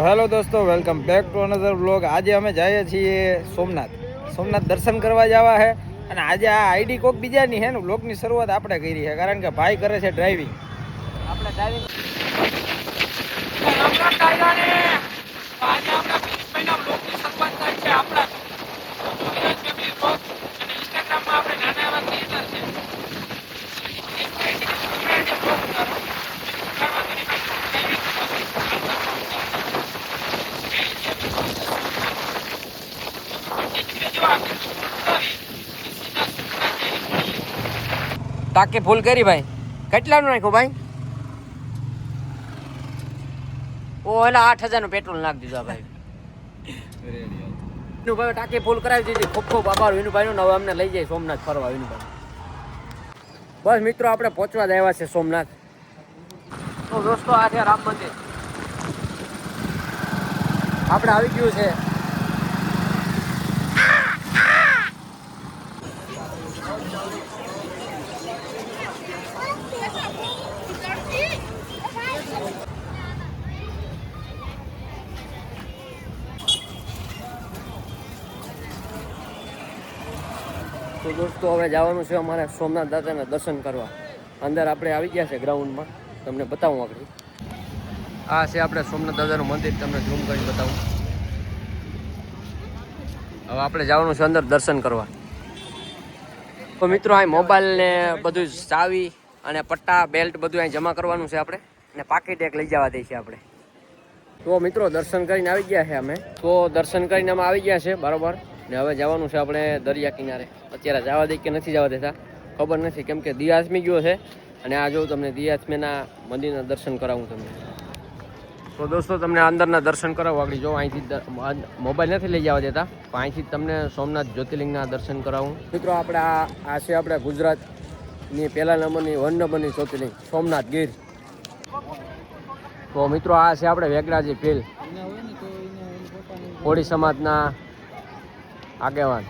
Hello દોસ્તો, welcome back to another vlog. આજે અમે જઈએ છીએ સોમનાથ દર્શન કરવા જવા છે. અને આજે આ આઈડી કોક બીજાની છે ને વ્લોગની શરૂઆત આપણે કરી છે, કારણ કે ભાઈ કરે છે ડ્રાઇવિંગ. આપણે ડ્રાઇવિંગ ટાંકી ફૂલ કરી ભાઈ. કેટલાનું નાખ્યું ભાઈ? ઓ એલા 8000 નું પેટ્રોલ નાખી દીધું ભાઈ. વિનુભાઈ ટાંકી ફૂલ કરાવી દીધી. ખૂબ ખૂબ આભાર વિનુભાઈ નો. હવે અમને લઈ જાય સોમનાથ ફરવા વિનુભાઈ. બસ મિત્રો આપણે પહોંચવા જ આવ્યા છે સોમનાથ. તો દોસ્તો આ છે રામ મંદિર. આપણે આવી ગયું છે. તો દોસ્તો હવે જવાનું છે અમારે સોમનાથ દાદાના દર્શન કરવા. અંદર આપણે આવી ગયા છે ગ્રાઉન્ડમાં. તમને બતાવું આપણે. આ છે આપણે સોમનાથ દાદાનું મંદિર. તમને ઝૂમ કરીને બતાવું. હવે આપણે જવાનું છે અંદર દર્શન કરવા. તો મિત્રો અહીં મોબાઈલ ને બધું ચાવી અને પટ્ટા બેલ્ટ બધું અહીં જમા કરવાનું છે આપણે. અને પાકીટ એક લઈ જવા દે છે આપણે. તો મિત્રો દર્શન કરીને આવી ગયા છે અમે. તો દર્શન કરીને અમે આવી ગયા છે બરાબર. ને હવે જવાનું છે આપણે દરિયા કિનારે. અત્યારે જવા દે કે નથી જવા દેતા ખબર નથી, કેમ કે દિયાસમી ગયો છે. અને આ જોઉં તમને દિયાસમીના મંદિરના દર્શન કરાવું તમને. તો દોસ્તો તમને અંદરના દર્શન કરાવું. આગળ જો અહીંથી મોબાઈલ નથી લઈ જવા દેતા, પણ અહીંથી તમને સોમનાથ જ્યોતિર્લિંગના દર્શન કરાવું. મિત્રો આપણે આ છે આપણે ગુજરાતની પહેલા નંબરની 1 નંબરની જ્યોતિર્લિંગ સોમનાથ ગીર. તો મિત્રો આ છે આપણે વેગરાજી ભીલ, કોળી સમાજના આગેવાન.